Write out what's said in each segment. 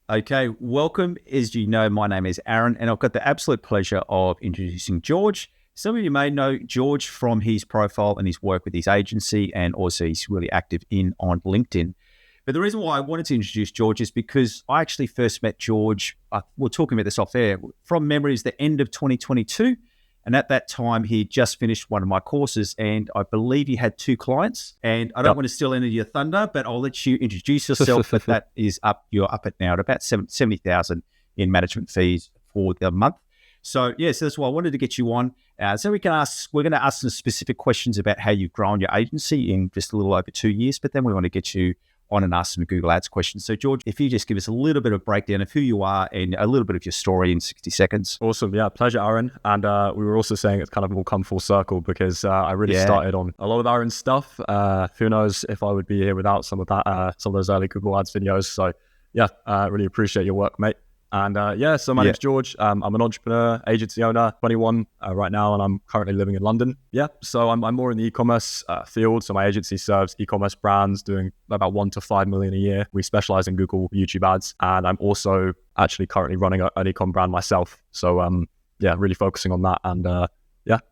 Okay, welcome. As you know, my name is Aaron, and I've got the absolute pleasure of introducing George. Some of you may know George from his profile and his work with his agency, and also he's really active on LinkedIn. But the reason why I wanted to introduce George is because I actually first met George, we're talking about this off air, from memory is the end of 2022. And at that time, he just finished one of my courses, and I believe he had 2 clients. And I don't want to steal any of your thunder, but I'll let you introduce yourself. But that is up. You're up at now at about 70,000 in management fees for the month. So that's why I wanted to get you on. So we're going to ask some specific questions about how you've grown your agency in just a little over 2 years. But then we want to get you on and ask some Google Ads questions. So George, if you just give us a little bit of a breakdown of who you are and a little bit of your story in 60 seconds. Awesome. Yeah, pleasure, Aaron. And we were also saying it's kind of all come full circle because I really started on a lot of Aaron's stuff. Who knows if I would be here without some of that, some of those early Google Ads videos. So really appreciate your work, mate. And so my name's George. I'm an entrepreneur, agency owner, 21 right now, and I'm currently living in London. So I'm more in the e-commerce field. So my agency serves e-commerce brands doing about 1 to 5 million a year. We specialize in Google, YouTube ads, and I'm also actually currently running an e-com brand myself. So really focusing on that, and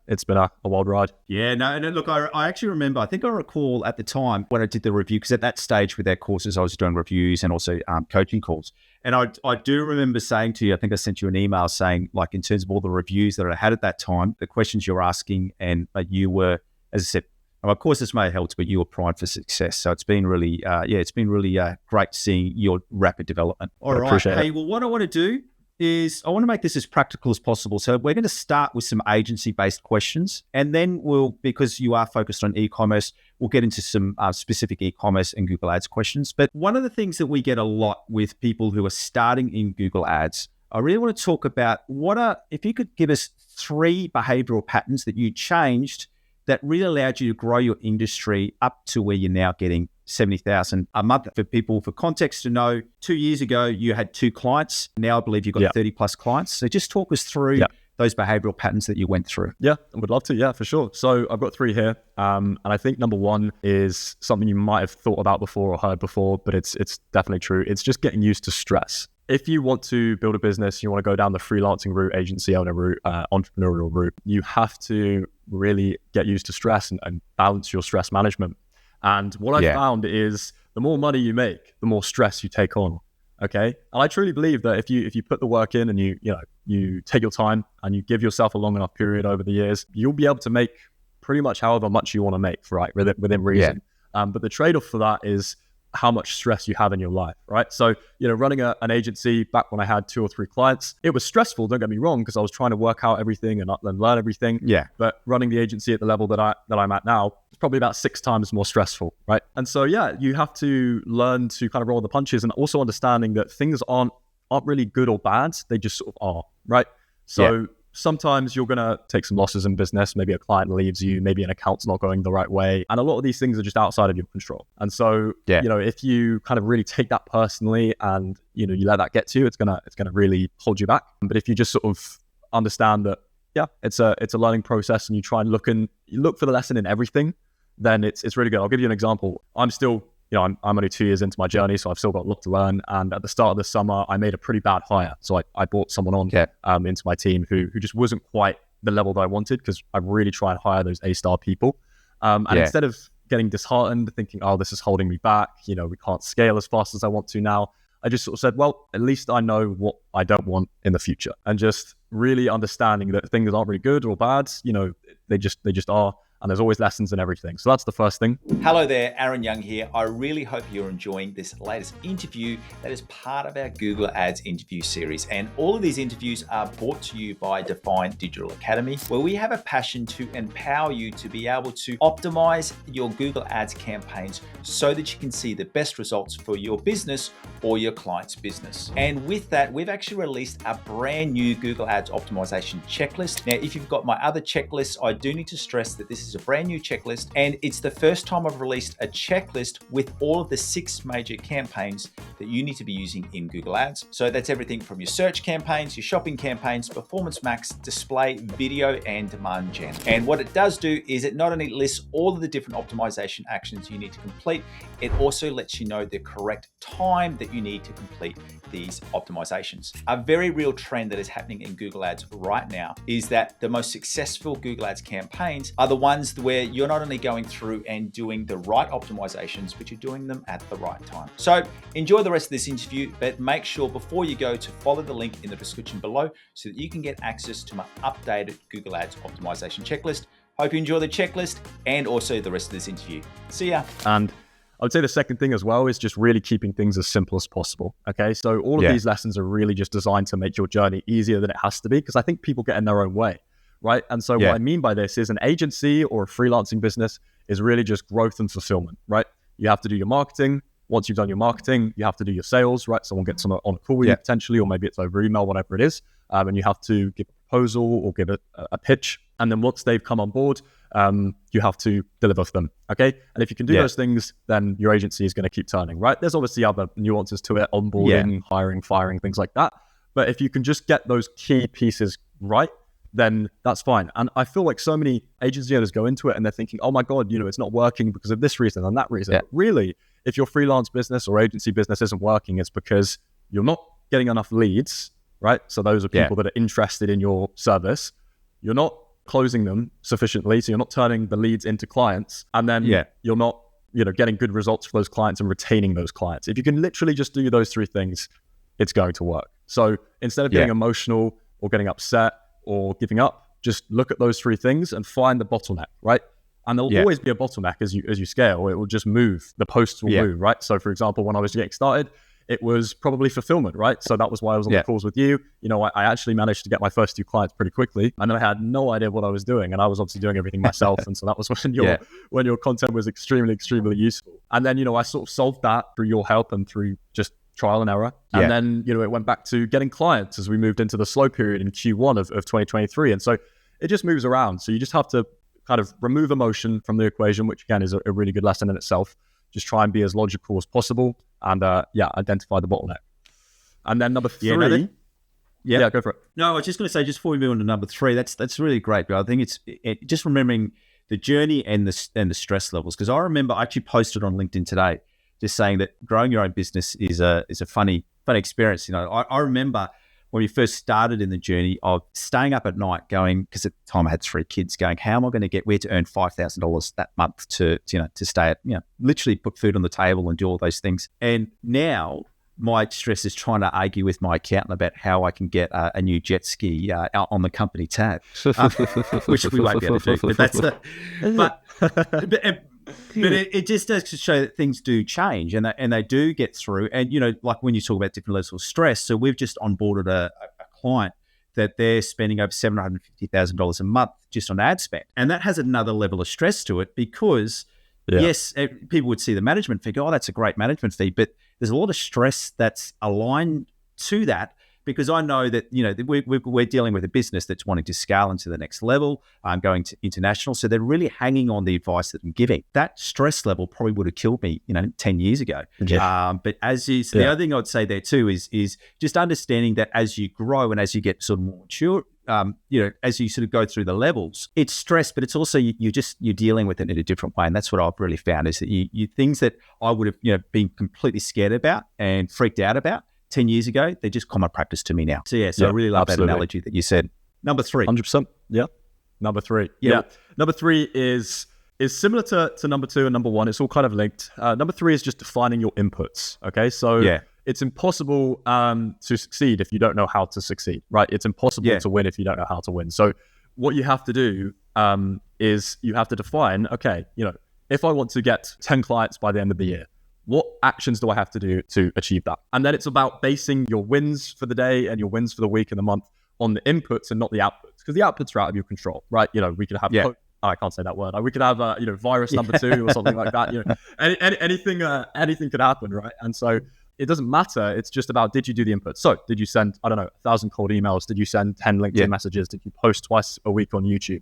it's been a wild ride. Look, I actually remember, I think I recall at the time when I did the review, because at that stage with our courses, I was doing reviews and also coaching calls. And I do remember saying to you, I think I sent you an email saying, like, in terms of all the reviews that I had at that time, the questions you're asking, and you were, as I said, of course this may have helped, but you were primed for success. So it's been really, great seeing your rapid development. All right. Hey, well, what I want to do is I want to make this as practical as possible. So we're going to start with some agency-based questions, and then because you are focused on e-commerce, we'll get into some specific e-commerce and Google Ads questions. But one of the things that we get a lot with people who are starting in Google Ads, I really want to talk about if you could give us 3 behavioral patterns that you changed that really allowed you to grow your industry up to where you're now getting 70,000 a month. For context to know, 2 years ago, you had 2 clients. Now I believe you've got 30 plus clients. So just talk us through those behavioral patterns that you went through. Yeah, I would love to. Yeah, for sure. So I've got 3 here. And I think number 1 is something you might have thought about before or heard before, but it's definitely true. It's just getting used to stress. If you want to build a business, you want to go down the freelancing route, agency owner route, entrepreneurial route, you have to really get used to stress and balance your stress management. And what I found is the more money you make, the more stress you take on. Okay. And I truly believe that if you put the work in and you take your time and you give yourself a long enough period over the years, you'll be able to make pretty much however much you want to make, right? Within reason. But the trade-off for that is how much stress you have in your life, right? So, running an agency back when I had 2 or 3 clients, it was stressful, don't get me wrong, because I was trying to work out everything and learn everything. But running the agency at the level that I'm at now, it's probably about 6 times more stressful, right? And so, you have to learn to kind of roll the punches, and also understanding that things aren't really good or bad, they just sort of are, right? So sometimes you're going to take some losses in business. Maybe a client leaves you, maybe an account's not going the right way. And a lot of these things are just outside of your control. And so, if you kind of really take that personally and, you let that get to you, it's going to really hold you back. But if you just sort of understand that, it's a learning process, and you try and look for the lesson in everything, then it's really good. I'll give you an example. I'm still, I'm only 2 years into my journey, so I've still got a lot to learn. And at the start of the summer, I made a pretty bad hire. So I brought someone on into my team who just wasn't quite the level that I wanted, because I really try and hire those A-star people. And instead of getting disheartened, thinking, oh, this is holding me back, we can't scale as fast as I want to now, I just sort of said, well, at least I know what I don't want in the future. And just really understanding that things aren't really good or bad, they just are. And there's always lessons in everything. So that's the first thing. Hello there, Aaron Young here. I really hope you're enjoying this latest interview that is part of our Google Ads interview series. And all of these interviews are brought to you by Define Digital Academy, where we have a passion to empower you to be able to optimize your Google Ads campaigns so that you can see the best results for your business or your client's business. And with that, we've actually released a brand new Google Ads optimization checklist. Now, if you've got my other checklists, I do need to stress that this is is a brand new checklist, and it's the first time I've released a checklist with all of the 6 major campaigns that you need to be using in Google Ads. So that's everything from your search campaigns, your shopping campaigns, performance max, display, video, and demand gen. And what it does do is it not only lists all of the different optimization actions you need to complete, it also lets you know the correct time that you need to complete these optimizations. A very real trend that is happening in Google Ads right now is that the most successful Google Ads campaigns are the ones where you're not only going through and doing the right optimizations, but you're doing them at the right time. So enjoy the rest of this interview, but make sure before you go to follow the link in the description below so that you can get access to my updated Google Ads optimization checklist. Hope you enjoy the checklist and also the rest of this interview. See ya. And I would say the second thing as well is just really keeping things as simple as possible. Okay, so all of these lessons are really just designed to make your journey easier than it has to be, because I think people get in their own way, right? And so what I mean by this is an agency or a freelancing business is really just growth and fulfillment, right? You have to do your marketing. Once you've done your marketing, you have to do your sales, right? Someone gets on a call with you potentially, or maybe it's over email, whatever it is. And you have to give a proposal or give a pitch. And then once they've come on board, you have to deliver for them, okay? And if you can do those things, then your agency is going to keep turning, right? There's obviously other nuances to it, onboarding, hiring, firing, things like that. But if you can just get those key pieces right, then that's fine. And I feel like so many agency owners go into it and they're thinking, oh my God, it's not working because of this reason and that reason. But really, if your freelance business or agency business isn't working, it's because you're not getting enough leads, right? So those are people that are interested in your service. You're not closing them sufficiently, so you're not turning the leads into clients, and then you're not getting good results for those clients and retaining those clients. If you can literally just do those 3 things, it's going to work. So instead of getting emotional or getting upset or giving up, just look at those 3 things and find the bottleneck, right? And there'll always be a bottleneck as you scale. It will just move. The posts will move, right? So for example, when I was getting started, it was probably fulfillment, right? So that was why I was on the calls with you. I actually managed to get my first 2 clients pretty quickly, and I had no idea what I was doing, and I was obviously doing everything myself. And so that was when your content was extremely, extremely useful. And then I sort of solved that through your help and through just trial and error. And then it went back to getting clients as we moved into the slow period in Q1 of 2023. And so it just moves around. So you just have to kind of remove emotion from the equation, which again is a really good lesson in itself. Just try and be as logical as possible and identify the bottleneck. And then number 3, go for it. No, I was just going to say, just before we move on to number 3, that's really great. But I think it's just remembering the journey and the stress levels. Because I remember I actually posted on LinkedIn today, just saying that growing your own business is a funny experience. I remember when we first started in the journey of staying up at night going, because at the time I had 3 kids, going, how am I going to get where to earn $5,000 that month to stay at, literally put food on the table and do all those things. And now my stress is trying to argue with my accountant about how I can get a new jet ski out on the company tab, which we won't be able to do. But it just does show that things do change and they do get through. And, like when you talk about different levels of stress, so we've just onboarded a client that they're spending over $750,000 a month just on ad spend. And that has another level of stress to it because, yes, people would see the management fee, go, oh, that's a great management fee. But there's a lot of stress that's aligned to that, because I know that, we're dealing with a business that's wanting to scale into the next level, going to international. So they're really hanging on the advice that I'm giving. That stress level probably would have killed me, 10 years ago. But the other thing I'd say there too is just understanding that as you grow and as you get sort of more mature, as you sort of go through the levels, it's stress, but it's also you're dealing with it in a different way. And that's what I've really found is that you things that I would have been completely scared about and freaked out about 10 years ago, they're just common practice to me now. So I really love that analogy that you said. Number 3. 100%. Yeah. Number 3. Yeah. Number 3 is similar to number 2 and number 1. It's all kind of linked. Number 3 is just defining your inputs. Okay. So it's impossible to succeed if you don't know how to succeed, right? It's impossible to win if you don't know how to win. So what you have to do is you have to define, okay, if I want to get 10 clients by the end of the year, what actions do I have to do to achieve that? And then it's about basing your wins for the day and your wins for the week and the month on the inputs and not the outputs, because the outputs are out of your control, right? We could have, I can't say that word. We could have, virus number 2 or something like that. Anything could happen, right? And so it doesn't matter. It's just about, did you do the inputs? So did you send, 1,000 cold emails? Did you send 10 LinkedIn messages? Did you post twice a week on YouTube?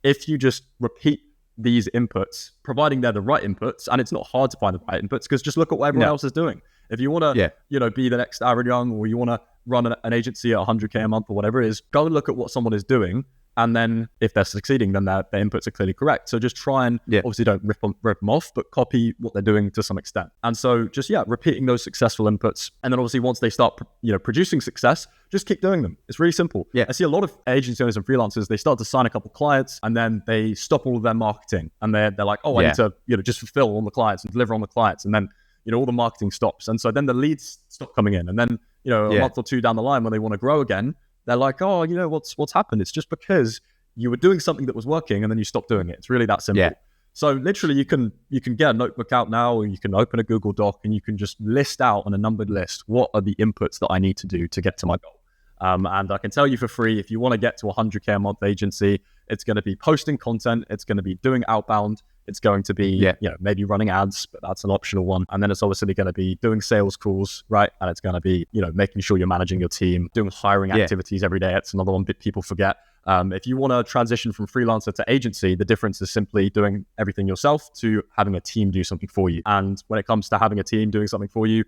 If you just repeat these inputs, providing they're the right inputs. And it's not hard to find the right inputs, because just look at what everyone else is doing. If you want to, be the next Aaron Young, or you want to run an agency at 100K a month or whatever it is, go and look at what someone is doing. And then if they're succeeding, then their inputs are clearly correct. So just try and obviously don't rip them off, but copy what they're doing to some extent. And so just, repeating those successful inputs. And then obviously once they start, producing success, just keep doing them. It's really simple. Yeah. I see a lot of agency owners and freelancers, they start to sign a couple of clients and then they stop all of their marketing. And they're like, I need to, just fulfill all the clients and deliver on the clients. And then, all the marketing stops. And so then the leads stop coming in. And then, a month or two down the line when they want to grow again, they're like, oh, what's happened? It's just because you were doing something that was working and then you stopped doing it. It's really that simple. Yeah. So literally you can get a notebook out now, or you can open a Google Doc and you can just list out on a numbered list, what are the inputs that I need to do to get to my goal? And I can tell you for free, if you want to get to 100K a month agency, it's going to be posting content. It's going to be doing outbound. It's going to be, maybe running ads, but that's an optional one. And then it's obviously going to be doing sales calls, right? And it's going to be, making sure you're managing your team, doing hiring activities every day. It's another one that people forget. If you want to transition from freelancer to agency, the difference is simply doing everything yourself to having a team do something for you. And when it comes to having a team doing something for you,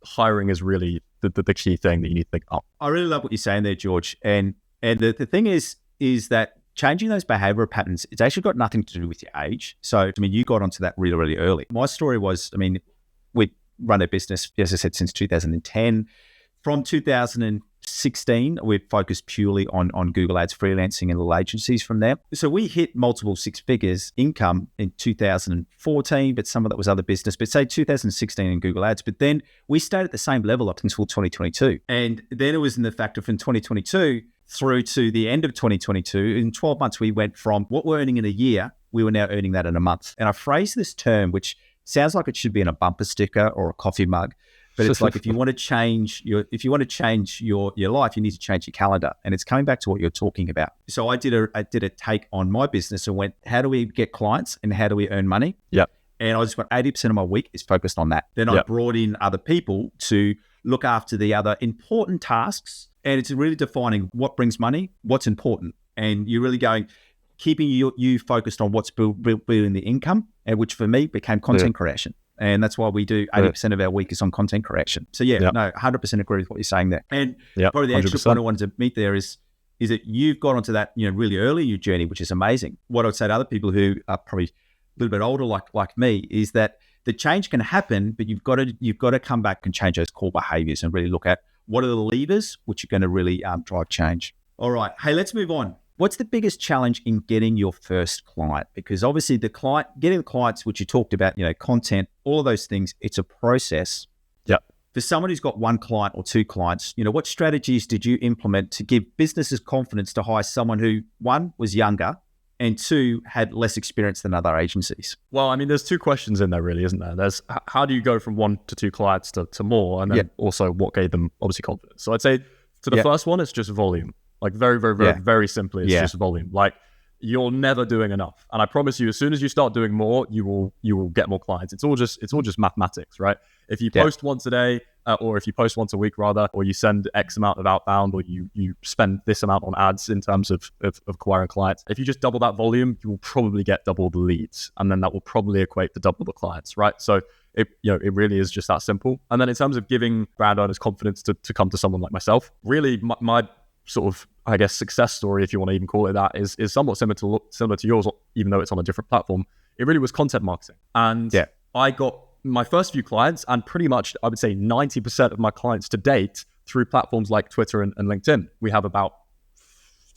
hiring is really the key thing that you need to think about. I really love what you're saying there, George. And the thing is that changing those behavioral patterns, it's actually got nothing to do with your age. So, you got onto that really, really early. My story was, we run a business, as I said, since 2010. From 2016, we've focused purely on Google Ads, freelancing, and little agencies from there. So we hit multiple six figures income in 2014, but some of that was other business, but say 2016 in Google Ads. But then we stayed at the same level up until 2022. And then it was in the factor from 2022 through to the end of 2022. In 12 months, we went from what we're earning in a year, we were now earning that in a month. And I phrase this term, which sounds like it should be in a bumper sticker or a coffee mug, but it's like if you want to change your life, you need to change your calendar. And it's coming back to what you're talking about. So I did a take on my business and went, how do we get clients and how do we earn money? Yeah. And I just went 80% of my week is focused on that. Then I brought in other people to look after the other important tasks. And it's really defining what brings money, what's important. And you're really keeping you focused on what's building the income, and which for me became content creation. And that's why we do 80% of our week is on content creation. So 100% agree with what you're saying there. And probably the extra 100%. Point I wanted to meet there is that you've got onto that, really early in your journey, which is amazing. What I would say to other people who are probably a little bit older, like me, is that the change can happen, but you've got to come back and change those core behaviors and really look at what are the levers which are going to really drive change. All right. Hey, let's move on. What's the biggest challenge in getting your first client? Because obviously getting the clients, which you talked about, content, all of those things, it's a process. Yeah. For someone who's got one client or two clients, what strategies did you implement to give businesses confidence to hire someone who, one, was younger, and two, had less experience than other agencies? Well, there's two questions in there really, isn't there? There's how do you go from one to two clients to more? And then also what gave them obviously confidence. So I'd say to the first one, it's just volume. Like very, very, very, very simply, it's just volume. Like you're never doing enough. And I promise you, as soon as you start doing more, you will get more clients. It's all just mathematics, right? If you post once a day, or if you post once a week rather, or you send X amount of outbound, or you spend this amount on ads in terms of acquiring clients, if you just double that volume, you will probably get double the leads. And then that will probably equate to double the clients, right? So it really is just that simple. And then in terms of giving brand owners confidence to come to someone like myself, really my sort of, I guess, success story, if you want to even call it that, is somewhat similar to yours, even though it's on a different platform. It really was content marketing. And I got my first few clients, and pretty much, I would say 90% of my clients to date through platforms like Twitter and LinkedIn. We have about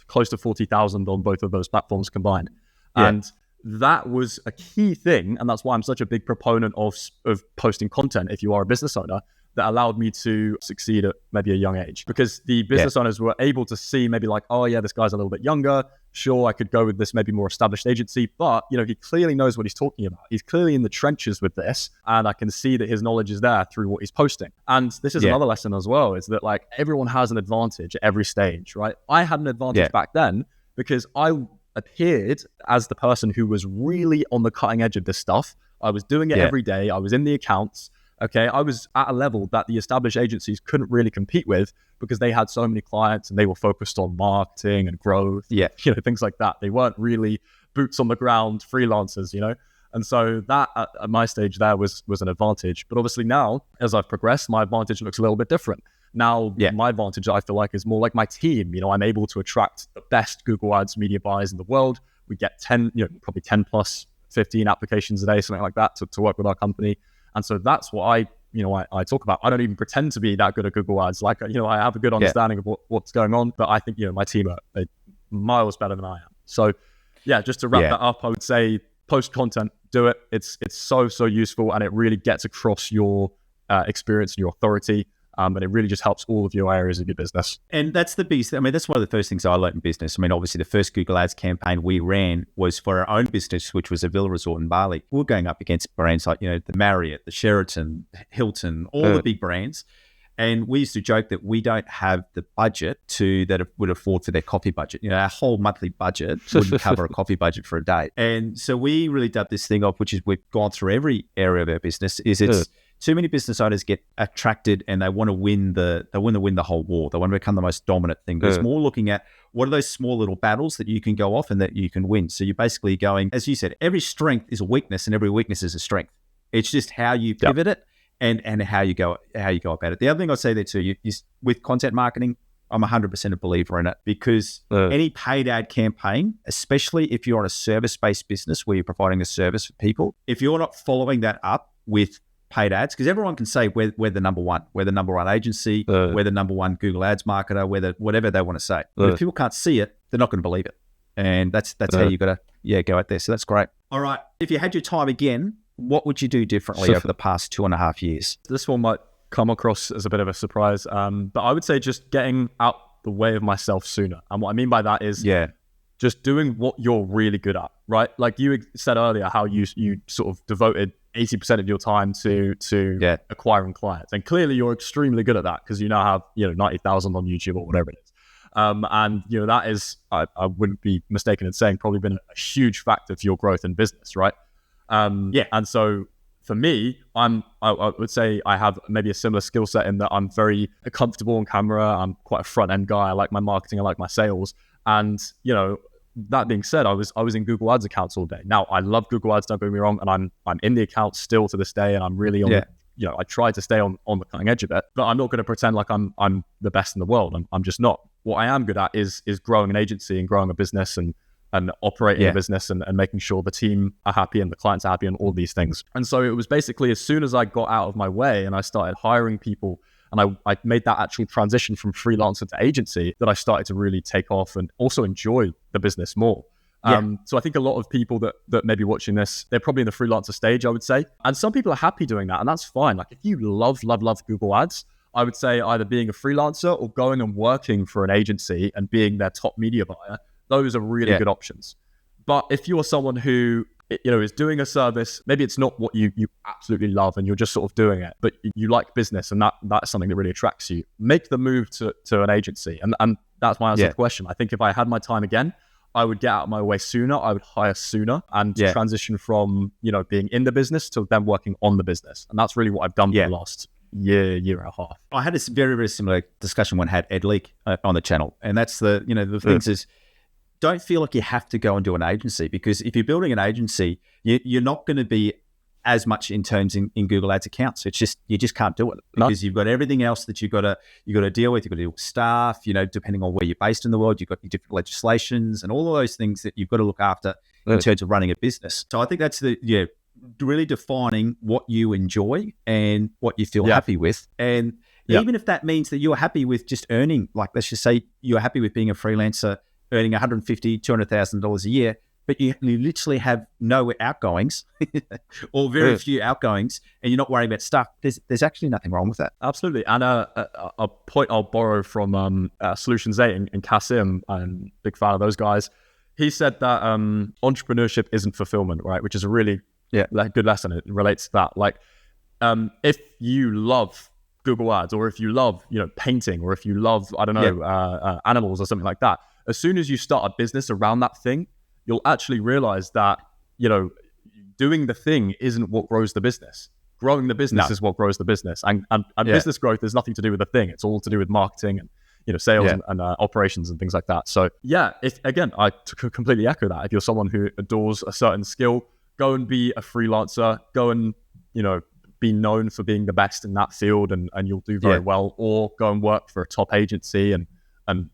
close to 40,000 on both of those platforms combined. Yeah. And that was a key thing. And that's why I'm such a big proponent of posting content if you are a business owner, that allowed me to succeed at maybe a young age, because the business owners were able to see maybe like, oh yeah, this guy's a little bit younger. Sure, I could go with this maybe more established agency, but he clearly knows what he's talking about. He's clearly in the trenches with this, and I can see that his knowledge is there through what he's posting. And this is another lesson as well, is that like everyone has an advantage at every stage, right? I had an advantage back then because I appeared as the person who was really on the cutting edge of this stuff. I was doing it every day. I was in the accounts. Okay, I was at a level that the established agencies couldn't really compete with because they had so many clients and they were focused on marketing and growth, things like that. They weren't really boots on the ground freelancers. And so that at my stage there was an advantage. But obviously now, as I've progressed, my advantage looks a little bit different. Now, my advantage, I feel like, is more like my team. I'm able to attract the best Google Ads media buyers in the world. We get 10, probably 10 plus 15 applications a day, something like that, to work with our company. And so that's what I talk about. I don't even pretend to be that good at Google Ads. Like, I have a good understanding of what's going on, but I think, my team are miles better than I am. So yeah, just to wrap that up, I would say post content, do it. It's so useful, and it really gets across your experience and your authority. And it really just helps all of your areas of your business. And that's the biggest. I mean, that's one of the first things I learned in business. I mean, obviously, the first Google Ads campaign we ran was for our own business, which was a villa resort in Bali. We were going up against brands like, the Marriott, the Sheraton, Hilton, all the big brands. And we used to joke that we don't have the budget that would afford for their coffee budget. Our whole monthly budget wouldn't cover a coffee budget for a day. And so we really dubbed this thing off, which is we've gone through every area of our business, is it's too many business owners get attracted and they want to win the whole war. They want to become the most dominant thing. But it's more looking at what are those small little battles that you can go off and that you can win. So you're basically going, as you said, every strength is a weakness and every weakness is a strength. It's just how you pivot it and how you go about it. The other thing I'd say there too, is with content marketing, I'm 100% a believer in it, because any paid ad campaign, especially if you're on a service-based business where you're providing a service for people, if you're not following that up with paid ads, because everyone can say we're the number one agency, we're the number one Google Ads marketer, whatever they want to say. But if people can't see it, they're not going to believe it. And that's how you got to go out there. So that's great. All right. If you had your time again, what would you do differently over the past 2.5 years? This one might come across as a bit of a surprise, but I would say just getting out the way of myself sooner. And what I mean by that is just doing what you're really good at, right? Like you said earlier, how you sort of devoted 80% of your time to acquiring clients. And clearly you're extremely good at that, because you now have, 90,000 on YouTube or whatever it is. And, that is, I wouldn't be mistaken in saying, probably been a huge factor for your growth in business, right? And so for me, I would say I have maybe a similar skill set in that I'm very comfortable on camera. I'm quite a front end guy. I like my marketing. I like my sales. And, that being said, I was in Google Ads accounts all day. Now, I love Google Ads, don't get me wrong, and I'm in the account still to this day, and I'm really on I try to stay on the cutting edge of it, but I'm not going to pretend like I'm the best in the world. I'm just not. What I am good at is growing an agency and growing a business and operating a business and making sure the team are happy and the clients are happy and all these things. And so it was basically as soon as I got out of my way and I started hiring people, and I made that actual transition from freelancer to agency, that I started to really take off and also enjoy the business more. So I think a lot of people that may be watching this, they're probably in the freelancer stage, I would say. And some people are happy doing that, and that's fine. Like if you love Google Ads, I would say either being a freelancer or going and working for an agency and being their top media buyer, those are really good options. But if you are someone who is doing a service, maybe it's not what you absolutely love and you're just sort of doing it, but you like business and that's something that really attracts you, make the move to an agency. And that's my answer to the question. I think if I had my time again, I would get out of my way sooner. I would hire sooner and transition from, being in the business to then working on the business. And that's really what I've done for the last year and a half. I had this very, very similar discussion when I had Ed Leak on the channel. And that's the things is, don't feel like you have to go and do an agency, because if you're building an agency, you're not going to be as much in terms in Google Ads accounts. It's just, you just can't do it because you've got everything else that you've got to deal with. You've got to deal with staff, depending on where you're based in the world, you've got your different legislations and all of those things that you've got to look after in terms of running a business. So I think that's really defining what you enjoy and what you feel happy with. And even if that means that you're happy with just earning, like, let's just say you're happy with being a freelancer, earning $150,000, $200,000 a year, but you literally have no outgoings or very few outgoings, and you're not worrying about stuff. There's actually nothing wrong with that. Absolutely. And a point I'll borrow from Solutions 8 and Kasim, I'm a big fan of those guys. He said that entrepreneurship isn't fulfillment, right? Which is a really good lesson. It relates to that. Like, if you love Google Ads, or if you love, painting, or if you love, animals or something like that, as soon as you start a business around that thing, you'll actually realize that, doing the thing isn't what grows the business. Growing the business No. is what grows the business, and Yeah. business growth is nothing to do with the thing. It's all to do with marketing and sales Yeah. and operations and things like that. So yeah, if again, I completely echo that. If you're someone who adores a certain skill, go and be a freelancer. Go and be known for being the best in that field, and you'll do very well. Or go and work for a top agency and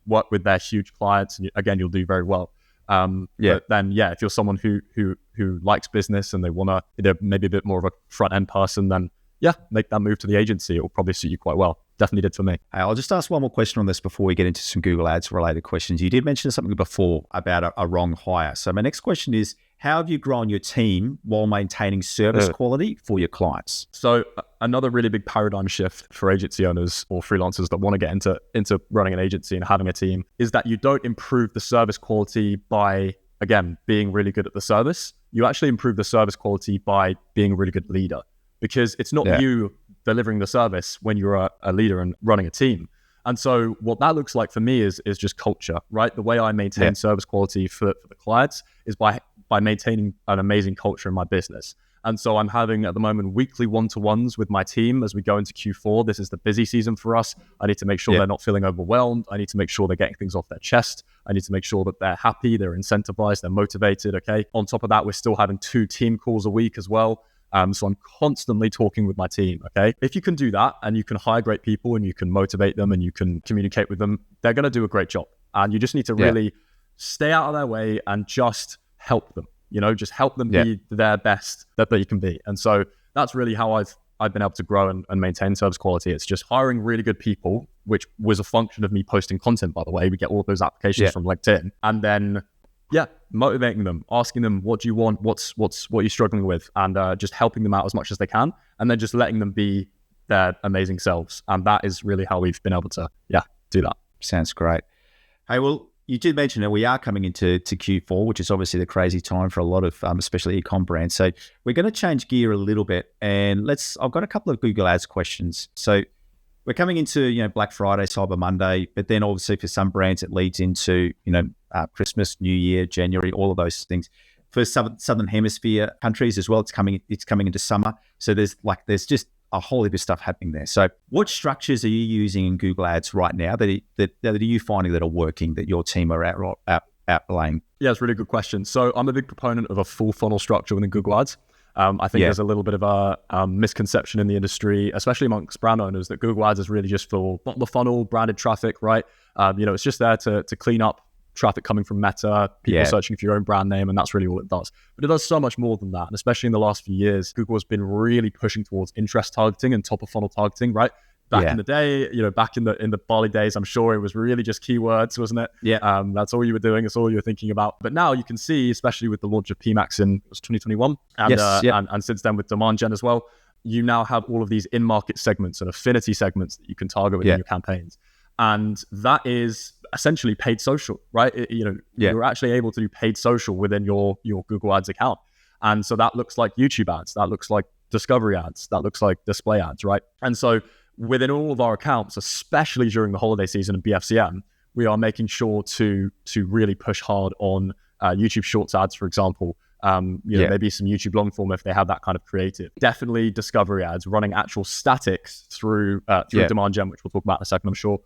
work with their huge clients, and again, you'll do very well. But then, if you're someone who likes business and they want to, they're maybe a bit more of a front end person, then make that move to the agency. It will probably suit you quite well. Definitely did for me. Hey, I'll just ask one more question on this before we get into some Google Ads related questions. You did mention something before about a wrong hire. So my next question is, how have you grown your team while maintaining service quality for your clients? So another really big paradigm shift for agency owners or freelancers that want to get into running an agency and having a team is that you don't improve the service quality by, again, being really good at the service. You actually improve the service quality by being a really good leader, because it's not you delivering the service when you're a leader and running a team. And so what that looks like for me is just culture, right? The way I maintain service quality for the clients is by maintaining an amazing culture in my business. And so I'm having at the moment weekly one-to-ones with my team as we go into Q4. This is the busy season for us. I need to make sure they're not feeling overwhelmed. I need to make sure they're getting things off their chest. I need to make sure that they're happy, they're incentivized, they're motivated. Okay. On top of that, we're still having 2 team calls a week as well. So I'm constantly talking with my team. Okay. If you can do that and you can hire great people and you can motivate them and you can communicate with them, they're going to do a great job. And you just need to really stay out of their way and just help them, just help them be their best that you can be. And so that's really how I've been able to grow and maintain service quality. It's just hiring really good people, which was a function of me posting content, by the way. We get all of those applications from LinkedIn. And then motivating them, asking them, what do you want? What are you struggling with? And just helping them out as much as they can. And then just letting them be their amazing selves. And that is really how we've been able to, do that. Sounds great. Hey, well, you did mention that we are coming into Q4, which is obviously the crazy time for a lot of, especially e-com brands. So we're going to change gear a little bit, and I've got a couple of Google Ads questions. So we're coming into, Black Friday, Cyber Monday, but then obviously for some brands, it leads into, Christmas, New Year, January, all of those things. For Southern Hemisphere countries as well, it's coming into summer. So there's just a whole heap of stuff happening there. So what structures are you using in Google Ads right now that are you finding that are working, that your team are outlaying? Yeah, it's a really good question. So I'm a big proponent of a full funnel structure within Google Ads. I think there's a little bit of a misconception in the industry, especially amongst brand owners, that Google Ads is really just for bottom of funnel branded traffic, right? It's just there to clean up traffic coming from Meta, people searching for your own brand name, and that's really all it does. But it does so much more than that. And especially in the last few years, Google has been really pushing towards interest targeting and top of funnel targeting, right? Back in the day, back in the Bali days, I'm sure it was really just keywords, wasn't it? Yeah. That's all you were doing. That's all you were thinking about. But now you can see, especially with the launch of PMax in 2021, and since then with demand gen as well, you now have all of these in-market segments and affinity segments that you can target within your campaigns. And that is essentially paid social, right? You're actually able to do paid social within your Google Ads account. And so that looks like YouTube ads, that looks like discovery ads, that looks like display ads, right? And so within all of our accounts, especially during the holiday season and BFCM, we are making sure to really push hard on YouTube Shorts ads, for example. Maybe some YouTube long form if they have that kind of creative. Definitely discovery ads, running actual statics through demand gen, which we'll talk about in a second, I'm sure.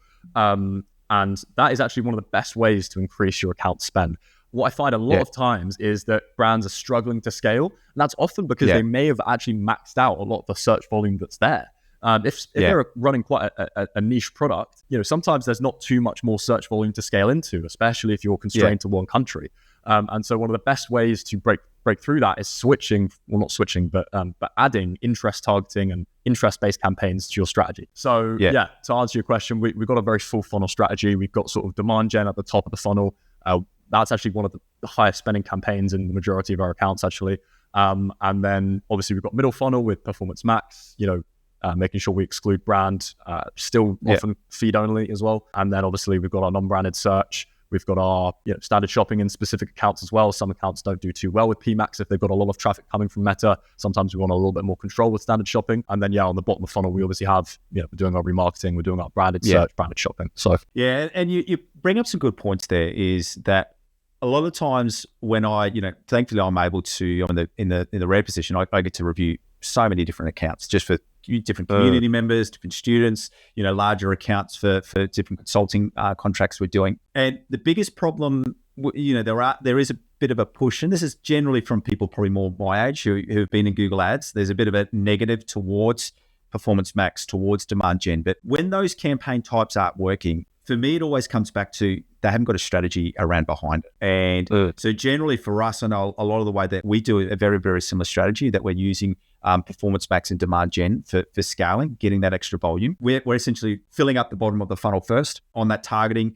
And that is actually one of the best ways to increase your account spend. What I find a lot of times is that brands are struggling to scale, and that's often because they may have actually maxed out a lot of the search volume that's there. If they're running quite a niche product, sometimes there's not too much more search volume to scale into, especially if you're constrained to one country. And so one of the best ways to break through that is not switching, but adding interest targeting and interest-based campaigns to your strategy. So to answer your question, we've got a very full funnel strategy. We've got sort of demand gen at the top of the funnel. That's actually one of the highest spending campaigns in the majority of our accounts, actually. And then obviously we've got middle funnel with Performance Max, making sure we exclude brand, still often feed only as well. And then obviously we've got our non-branded search. We've got our standard shopping in specific accounts as well. Some accounts don't do too well with PMax if they've got a lot of traffic coming from Meta. Sometimes we want a little bit more control with standard shopping. And then on the bottom of the funnel, we obviously have we're doing our remarketing, we're doing our branded search, branded shopping. So and you bring up some good points there. Is that a lot of times when I thankfully I'm able to, I'm in the rare position I get to review so many different accounts just for different community members, different students, larger accounts for different consulting contracts we're doing. And the biggest problem, there is a bit of a push, and this is generally from people probably more my age who have been in Google Ads. There's a bit of a negative towards Performance Max, towards demand gen. But when those campaign types aren't working, for me, it always comes back to they haven't got a strategy around behind it. And so generally for us, I know a lot of the way that we do a very, very similar strategy that we're using Performance Max and demand gen for scaling, getting that extra volume. We're essentially filling up the bottom of the funnel first on that targeting.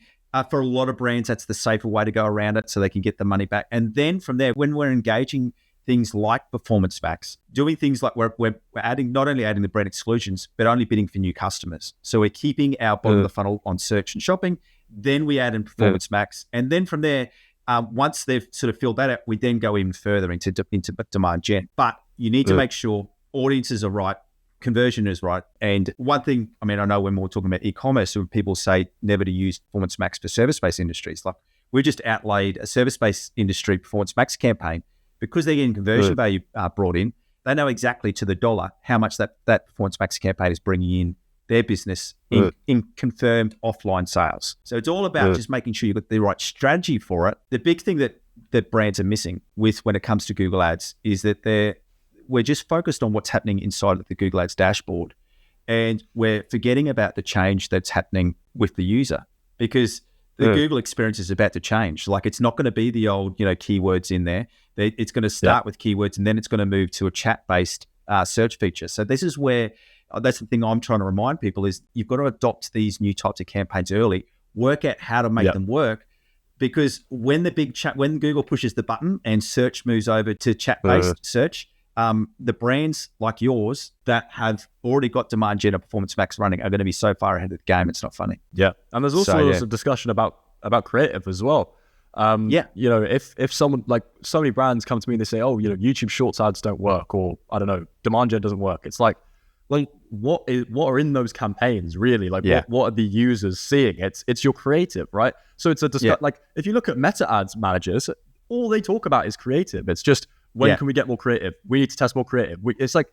For a lot of brands, that's the safer way to go around it so they can get the money back. And then from there, when we're engaging things like Performance Max, doing things like we're adding, not only adding the brand exclusions, but only bidding for new customers. So we're keeping our bottom of the funnel on search and shopping. Then we add in Performance Max. And then from there, once they've sort of filled that out, we then go even further into demand gen. But you need to make sure audiences are right, conversion is right. And one thing, I know when we're talking about e-commerce, when people say never to use Performance Max for service-based industries, like we just outlaid a service-based industry Performance Max campaign because they're getting conversion value brought in. They know exactly to the dollar how much that Performance Max campaign is bringing in their business in confirmed offline sales. So it's all about just making sure you've got the right strategy for it. The big thing that brands are missing with when it comes to Google Ads is that we're just focused on what's happening inside of the Google Ads dashboard. And we're forgetting about the change that's happening with the user, because the Google experience is about to change. Like, it's not going to be the old, keywords in there. It's going to start with keywords, and then it's going to move to a chat-based search feature. So this is where, that's the thing I'm trying to remind people, is you've got to adopt these new types of campaigns early, work out how to make them work. Because when when Google pushes the button and search moves over to chat-based search, the brands like yours that have already got demand gen or Performance Max running are going to be so far ahead of the game. It's not funny. Yeah. And there's also a discussion about creative as well. If someone, like, so many brands come to me and they say, YouTube Shorts ads don't work, or I don't know, demand gen doesn't work. It's like, what are in those campaigns really? Like, what are the users seeing? It's your creative, right? So it's like, if you look at Meta Ads managers, all they talk about is creative. It's just, when can we get more creative? We need to test more creative. It's like,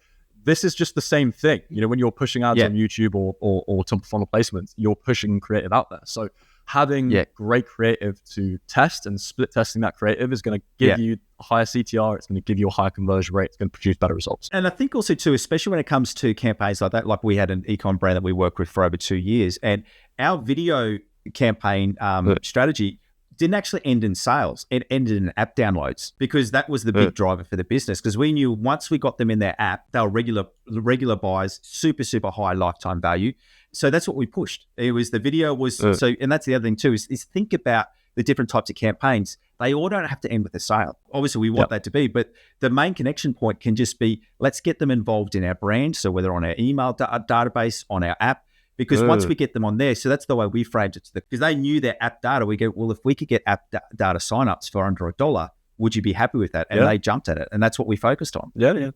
this is just the same thing. When you're pushing ads on YouTube or top of funnel placements, you're pushing creative out there. So having great creative to test and split testing that creative is going to give you a higher CTR. It's going to give you a higher conversion rate. It's going to produce better results. And I think also too, especially when it comes to campaigns like that, like we had an ecom brand that we worked with for over 2 years, and our video campaign strategy didn't actually end in sales. It ended in app downloads, because that was the big driver for the business. Because we knew once we got them in their app, they were regular buys, super, super high lifetime value. So that's what we pushed. It was the video was so, and that's the other thing too, is think about the different types of campaigns. They all don't have to end with a sale. Obviously, we want that to be, but the main connection point can just be, let's get them involved in our brand. So whether on our email database, on our app, because once we get them on there, so that's the way we framed it, because they knew their app data. We go, well, if we could get app data signups for under $1, would you be happy with that? And they jumped at it, and that's what we focused on. Yeah.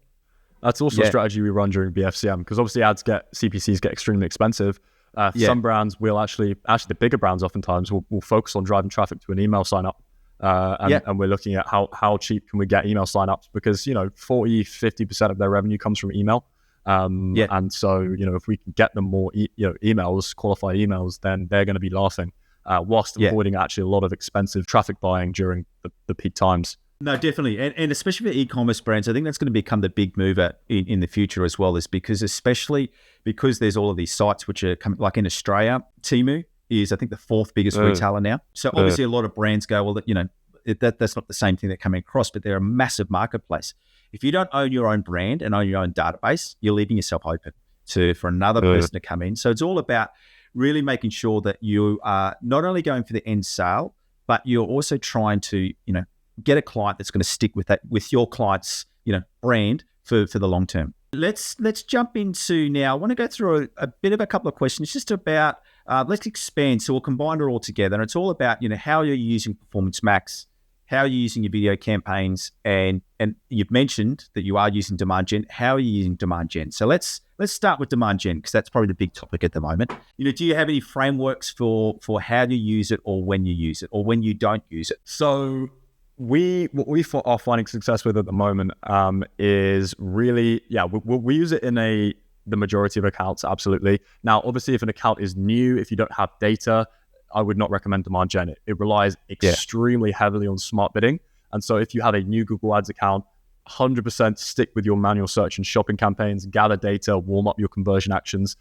That's also a strategy we run during BFCM, because obviously CPCs get extremely expensive. Some brands will actually the bigger brands oftentimes will focus on driving traffic to an email sign up. And we're looking at how cheap can we get email signups, because 40-50% of their revenue comes from email. And so if we can get them more emails, qualified emails, then they're going to be laughing, whilst avoiding actually a lot of expensive traffic buying during the peak times. No, definitely. And especially for e-commerce brands, I think that's going to become the big mover in the future as well, is because there's all of these sites which are coming, like in Australia, Temu is, I think, the 4th biggest retailer now. So obviously a lot of brands go, well, that's not the same thing they're coming across, but they're a massive marketplace. If you don't own your own brand and own your own database, you're leaving yourself open for another person to come in. So it's all about really making sure that you are not only going for the end sale, but you're also trying to, get a client that's going to stick with your client's, brand for the long term. Let's jump into now. I want to go through a couple of questions just about, let's expand. So we'll combine it all together. And it's all about, how you're using Performance Max, how you're using your video campaigns, and you've mentioned that you are using demand gen. How are you using demand gen? So let's start with demand gen, because that's probably the big topic at the moment. Do you have any frameworks for how you use it, or when you use it, or when you don't use it? So what we are finding success with at the moment is really, we use it in the majority of accounts, absolutely. Now, obviously, if an account is new, if you don't have data, I would not recommend demand gen. It relies extremely heavily on smart bidding. And so if you have a new Google Ads account, 100% stick with your manual search and shopping campaigns, gather data, warm up your conversion actions,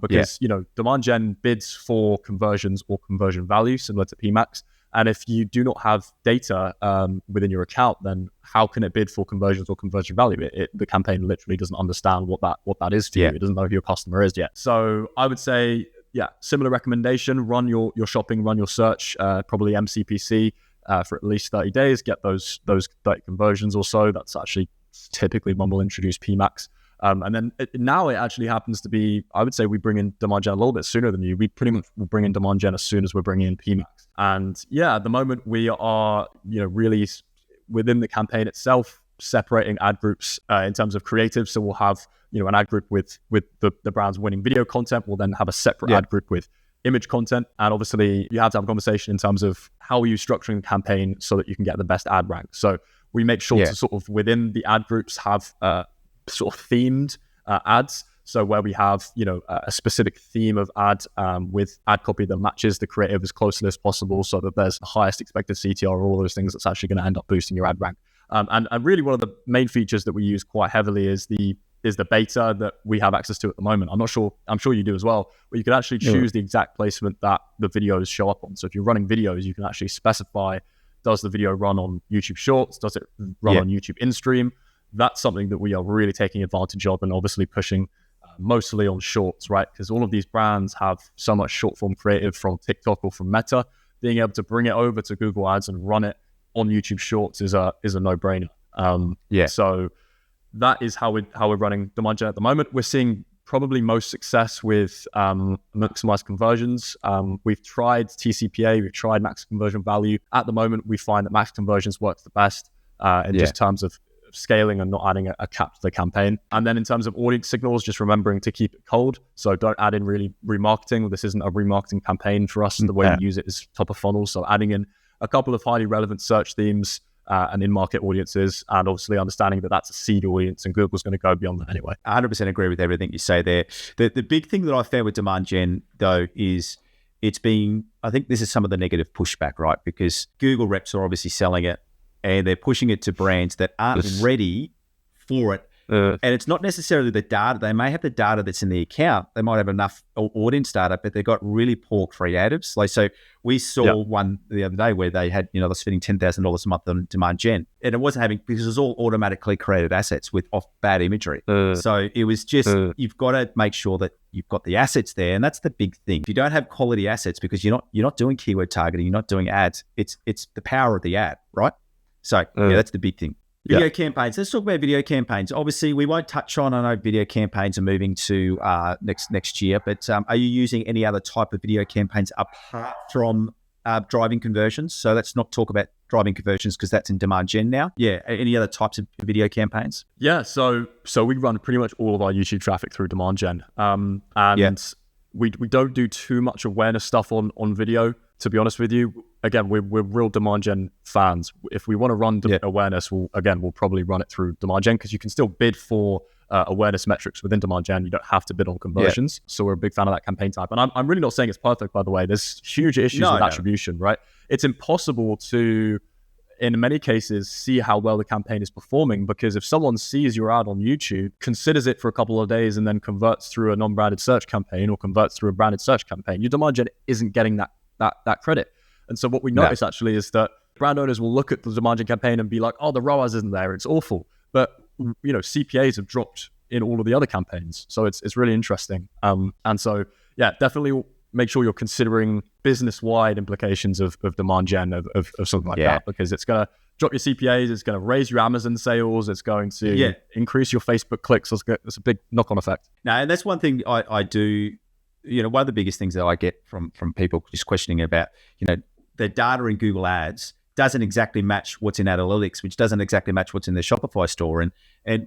because demand gen bids for conversions or conversion value, similar to PMAX. And if you do not have data within your account, then how can it bid for conversions or conversion value? The campaign literally doesn't understand what that is for you. It doesn't know who your customer is yet. So I would say, similar recommendation: run your shopping, run your search, probably MCPC for at least 30 days. Get those 30 conversions or so. That's actually typically when we'll introduce PMAX. And then now it actually happens to be, I would say we bring in demand gen a little bit sooner than you. We pretty much will bring in demand gen as soon as we're bringing in PMAX. And at the moment we are, really within the campaign itself, separating ad groups in terms of creative. So we'll have, an ad group with the brand's winning video content. We'll then have a separate ad group with image content. And obviously you have to have a conversation in terms of how are you structuring the campaign so that you can get the best ad rank. So we make sure to sort of within the ad groups have sort of themed ads. So where we have, a specific theme of ad with ad copy that matches the creative as closely as possible so that there's the highest expected CTR or all those things that's actually going to end up boosting your ad rank. And really one of the main features that we use quite heavily is the beta that we have access to at the moment. I'm sure you do as well, where you can actually choose the exact placement that the videos show up on. So if you're running videos, you can actually specify, does the video run on YouTube Shorts? Does it run on YouTube InStream? That's something that we are really taking advantage of and obviously pushing mostly on Shorts, right? Because all of these brands have so much short form creative from TikTok or from Meta. Being able to bring it over to Google Ads and run it on YouTube Shorts is a no-brainer. So that is how we're running demand gen at the moment. We're seeing probably most success with maximized conversions. We've tried TCPA, we've tried max conversion value. At the moment, we find that max conversions works the best in just terms of scaling and not adding a cap to the campaign. And then in terms of audience signals, just remembering to keep it cold. So don't add in really remarketing. This isn't a remarketing campaign for us. The way we use it is top of funnel. So adding in a couple of highly relevant search themes and in-market audiences, and obviously understanding that that's a seed audience and Google's going to go beyond that anyway. 100% agree with everything you say there. The big thing that I found with demand gen, though, is I think this is some of the negative pushback, right? Because Google reps are obviously selling it and they're pushing it to brands that aren't ready for it. And it's not necessarily the data. They may have the data that's in the account. They might have enough audience data, but they've got really poor creatives. Like, so we saw one the other day where they had, they're spending $10,000 a month on demand gen, and it wasn't because it was all automatically created assets with off bad imagery. So it was just, you've got to make sure that you've got the assets there. And that's the big thing. If you don't have quality assets, because you're not doing keyword targeting, you're not doing ads, it's the power of the ad, right? So that's the big thing. Video campaigns. Let's talk about video campaigns. Obviously, we won't touch on, I know video campaigns are moving to next year, but are you using any other type of video campaigns apart from driving conversions? So let's not talk about driving conversions because that's in demand gen now. Any other types of video campaigns? So we run pretty much all of our YouTube traffic through demand gen. We don't do too much awareness stuff on video, to be honest with you. Again, we're real demand gen fans. If we want to run awareness, we'll probably run it through demand gen because you can still bid for awareness metrics within demand gen. You don't have to bid on conversions. So we're a big fan of that campaign type. And I'm really not saying it's perfect, by the way. There's huge issues with attribution, right? It's impossible to, in many cases, see how well the campaign is performing, because if someone sees your ad on YouTube, considers it for a couple of days, and then converts through a non-branded search campaign or converts through a branded search campaign, your demand gen isn't getting that credit. And so what we notice actually is that brand owners will look at the demand gen campaign and be like, oh, the ROAS isn't there, it's awful. But CPAs have dropped in all of the other campaigns. So it's really interesting. And so definitely make sure you're considering business-wide implications of demand gen of something like that, because it's going to drop your CPAs, it's going to raise your Amazon sales, it's going to increase your Facebook clicks. It's a big knock-on effect. No, and that's one thing I do. One of the biggest things that I get from people just questioning about, the data in Google Ads doesn't exactly match what's in analytics, which doesn't exactly match what's in the Shopify store. And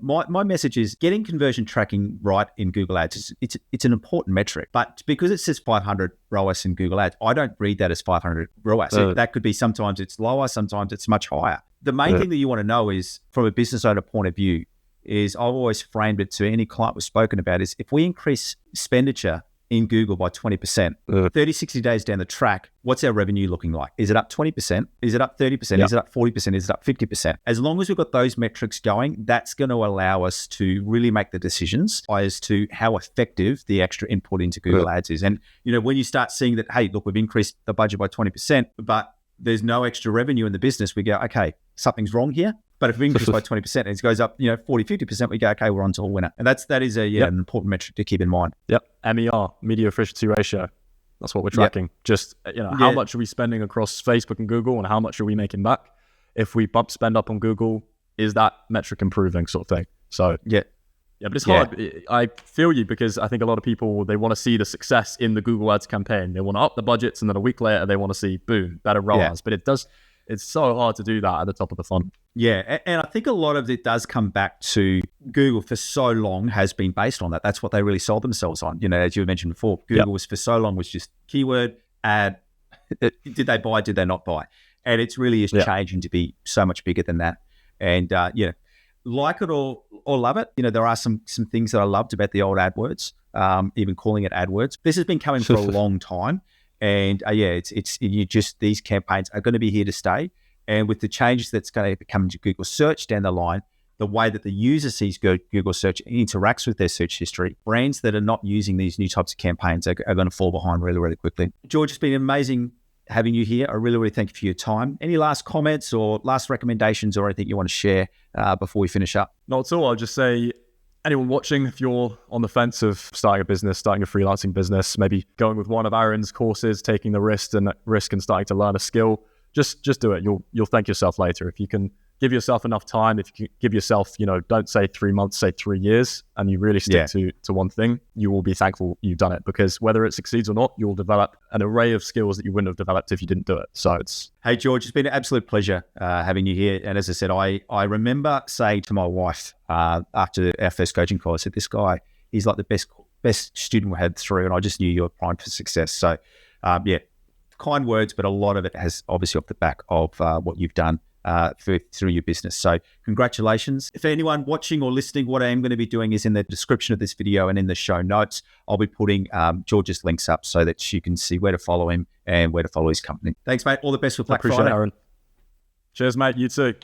my message is getting conversion tracking right in Google Ads. It's an important metric, but because it says 500 ROAS in Google Ads, I don't read that as 500 ROAS. That could be sometimes it's lower, sometimes it's much higher. The main thing that you want to know is, from a business owner point of view, is I've always framed it to any client we've spoken about is if we increase expenditure in Google by 20%, 30, 60 days down the track, what's our revenue looking like? Is it up 20%? Is it up 30%? Yep. Is it up 40%? Is it up 50%? As long as we've got those metrics going, that's going to allow us to really make the decisions as to how effective the extra input into Google Ads is. And, when you start seeing that, hey, look, we've increased the budget by 20%, but there's no extra revenue in the business, we go, okay, something's wrong here. But if we increase by 20% and it goes up, 40, 50%, we go, okay, we're on to a winner. And that is an important metric to keep in mind. Yep. MER, media efficiency ratio. That's what we're tracking. Just, how much are we spending across Facebook and Google and how much are we making back? If we bump spend up on Google, is that metric improving, sort of thing? So, yeah, but it's hard. I feel you, because I think a lot of people, they want to see the success in the Google Ads campaign. They want to up the budgets, and then a week later, they want to see, boom, better ROAS. But it's so hard to do that at the top of the funnel. Yeah, and I think a lot of it does come back to Google for so long has been based on that. That's what they really sold themselves on. As you mentioned before, Google was for so long was just keyword, ad, did they buy, did they not buy? And it's really is changing to be so much bigger than that. And like it or love it, there are some things that I loved about the old AdWords, even calling it AdWords. This has been coming for a long time. And these campaigns are going to be here to stay. And with the changes that's going to come to Google search down the line, the way that the user sees Google search and interacts with their search history, brands that are not using these new types of campaigns are going to fall behind really, really quickly. George, it's been amazing having you here. I really, really thank you for your time. Any last comments or last recommendations or anything you want to share before we finish up? Not at all. I'll just say, anyone watching, if you're on the fence of starting a business, starting a freelancing business, maybe going with one of Aaron's courses, taking the risk and starting to learn a skill, just do it. You'll thank yourself later. If you can give yourself enough time, if you can give yourself, don't say 3 months, say 3 years, and you really stick to one thing, you will be thankful you've done it, because whether it succeeds or not, you'll develop an array of skills that you wouldn't have developed if you didn't do it. So Hey, George, it's been an absolute pleasure having you here. And as I said, I remember saying to my wife after our first coaching call, I said, this guy, he's like the best student we had through, and I just knew you were primed for success. So, kind words, but a lot of it has obviously off the back of what you've done through your business. So congratulations. For anyone watching or listening, what I am going to be doing is in the description of this video and in the show notes, I'll be putting George's links up so that you can see where to follow him and where to follow his company. Thanks, mate. All the best for Black Friday. Aaron. Cheers, mate. You too.